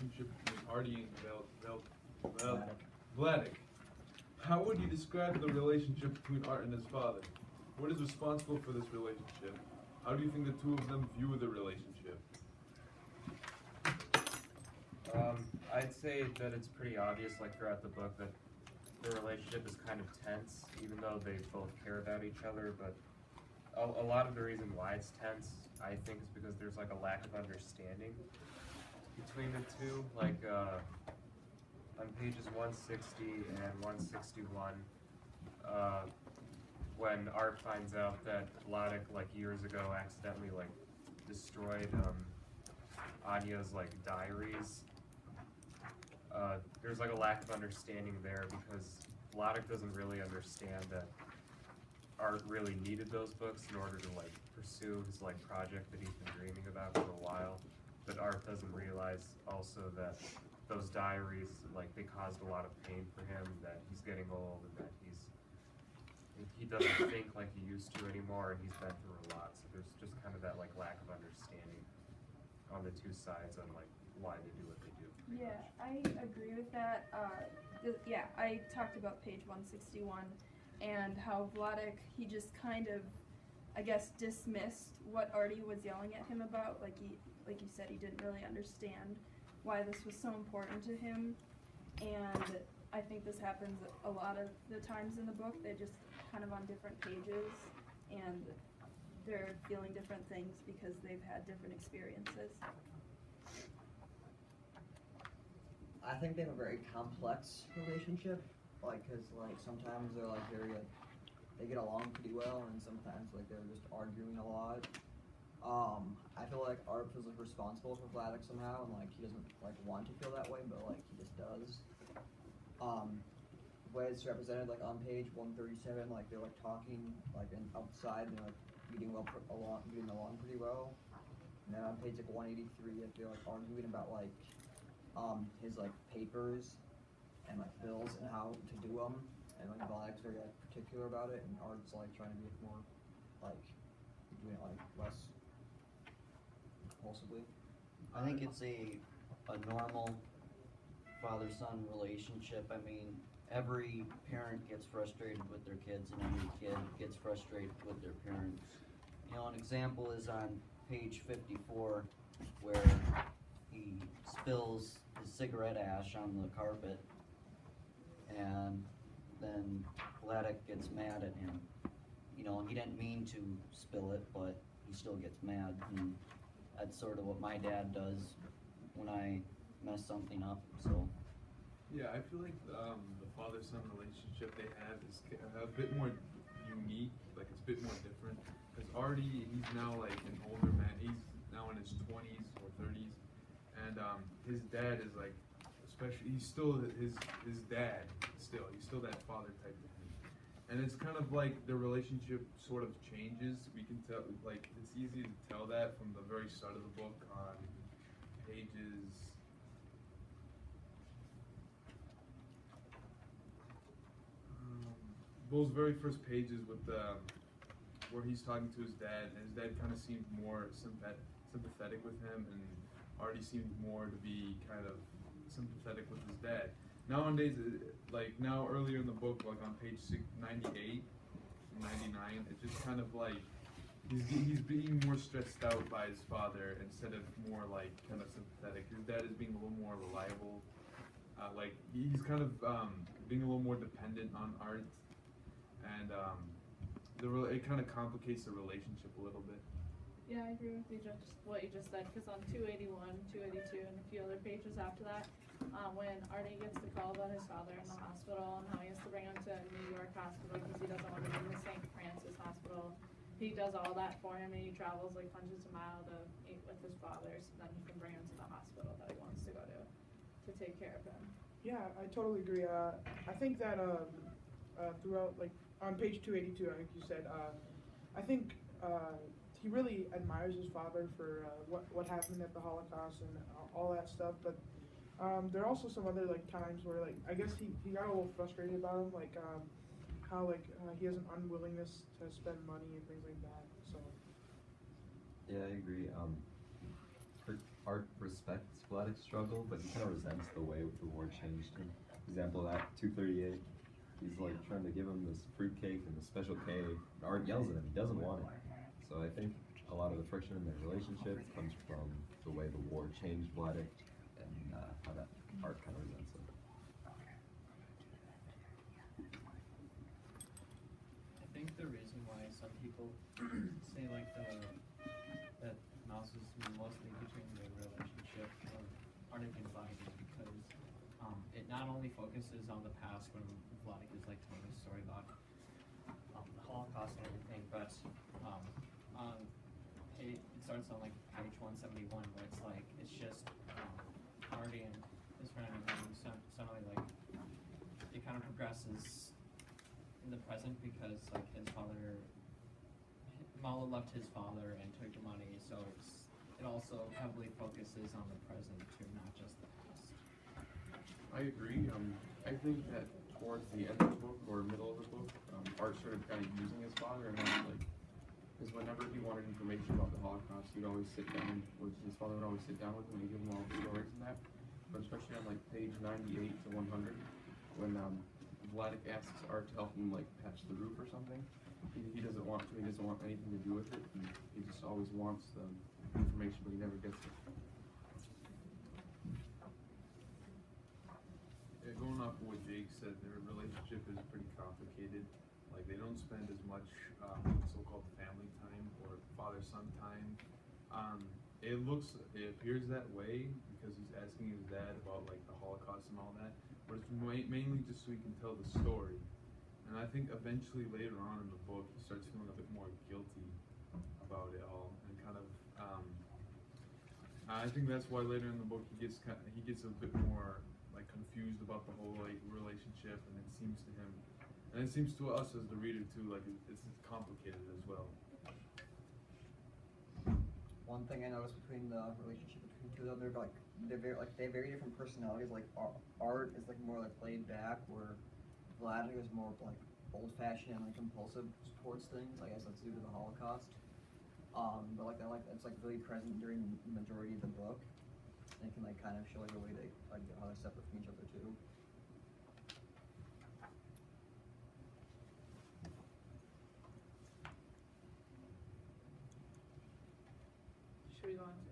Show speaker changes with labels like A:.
A: relationship between Artie and Vladik. How would you describe the relationship between Art and his father? What is responsible for this relationship? How do you think the two of them view the relationship?
B: I'd say that it's pretty obvious, like throughout the book, that the relationship is kind of tense, even though they both care about each other. But a lot of the reason why it's tense, I think, is because there's like a lack of understanding between the two. Like on pages 160 and 161, when Art finds out that Vladik, like years ago, accidentally like destroyed Anya's like diaries. There's like a lack of understanding there because Vladik doesn't really understand that Art really needed those books in order to like pursue his like project that he's been dreaming about for a while. But Art doesn't realize also that those diaries, like, they caused a lot of pain for him, that he's getting old and that he doesn't think like he used to anymore, and he's been through a lot. So there's just kind of that like lack of understanding on the two sides on like why they do what they do.
C: Yeah, I agree with that. Yeah, I talked about page 161 and how Vladik, he just kind of, I guess, dismissed what Artie was yelling at him about. Like you said, he didn't really understand why this was so important to him. And I think this happens a lot of the times in the book. They're just kind of on different pages and they're feeling different things because they've had different experiences.
D: I think they have a very complex relationship, like, cause like sometimes they're like they get along pretty well, and sometimes like they're just arguing a lot. I feel like Art feels like responsible for Vladik somehow, and like he doesn't like want to feel that way, but like he just does. The way it's represented, like on page 137, like they're like talking like outside, and they're like getting along pretty well. And then on page like 183, if they're like arguing about like his like papers and like bills and how to do them, and like Vladik's very like particular about it, and Art's like trying to be more like doing it like less impulsively.
E: I think it's a normal father-son relationship. I mean, every parent gets frustrated with their kids, and every kid gets frustrated with their parents. You know, an example is on page 54, where he spills his cigarette ash on the carpet, and then Vladik gets mad at him. You know, he didn't mean to spill it, but he still gets mad, and that's sort of what my dad does when I mess something up, so.
A: Yeah, I feel like the father-son relationship they have is a bit more unique, like it's a bit more different. Because Artie, he's now like an older man, he's now in his 20s or 30s, and his dad is like, especially, he's still his dad, he's still that father type of thing. And it's kind of like the relationship sort of changes. We can tell, like, it's easy to tell that from the very start of the book on pages those very first pages with where he's talking to his dad, and his dad kind of seemed more sympathetic with him, and Artie seemed more to be kind of sympathetic with his dad. Nowadays, like now earlier in the book, like on page 98 and 99, it's just kind of like he's being more stressed out by his father instead of more like kind of sympathetic. His dad is being a little more reliable. Like he's kind of being a little more dependent on Art, and it kind of complicates the relationship a little bit.
F: Yeah, I agree with what you just said, because on 281, 282, and a few other pages after that, when Artie gets the call about his father in the hospital and how he has to bring him to New York Hospital because he doesn't want to be in the St. Francis Hospital, he does all that for him, and he travels like hundreds of miles to meet with his father so then he can bring him to the hospital that he wants to go to take care of him.
G: Yeah, I totally agree. I think that throughout, like on page 282, I think you said, I think he really admires his father for what happened at the Holocaust and all that stuff. But there are also some other like times where like I guess he got a little frustrated about him, like how like he has an unwillingness to spend money and things like that. So
E: Yeah, I agree.
H: Art respects Vladik's struggle, but he kind of resents the way the war changed him. Example, at 238, he's like trying to give him this fruitcake and the special K. And Art yells at him, he doesn't want it. So I think a lot of the friction in their relationship comes from the way the war changed Vladik and how that Art kind of resents him.
I: I think the reason why some people say like that Mouse is mostly between the relationship of Arctic and Vladik is because it not only focuses on the past when Vladik is like telling a story about the Holocaust and everything, but it starts on like page 171 where it's like it's just Artie and his friend and then suddenly like it kind of progresses in the present because like his father, Mala left his father and took the money, so it also heavily focuses on the present too, not just the past.
A: I agree. I think that towards the end of the book or middle of the book, Art started kind of using his father, and that's like, because whenever he wanted information about the Holocaust, he'd always sit down, with his father would always sit down with him and give him all the stories and that. But especially on like page 98 to 100, when Vladik asks Art to help him like patch the roof or something, he doesn't want to. He doesn't want anything to do with it. He just always wants the information, but he never gets it. Yeah, going off of what Jake said, their relationship is pretty complicated. Like they don't spend as much so-called family time or father-son time. It appears that way because he's asking his dad about like the Holocaust and all that, but it's mainly just so he can tell the story. And I think eventually later on in the book, he starts feeling a bit more guilty about it all, and kind of. I think that's why later in the book he gets a bit more like confused about the whole like relationship, and it seems to him, and it seems to us as the reader too, like it's complicated as well.
D: One thing I noticed between the relationship between two of them, they have very different personalities. Like Art is like more like laid back, where Vladik is more like old-fashioned and like impulsive towards things. I guess that's due to the Holocaust. But like that, like it's like really present during the majority of the book. And it can like kind of show like the way they like how they're separate from each other too.
F: Should we go on to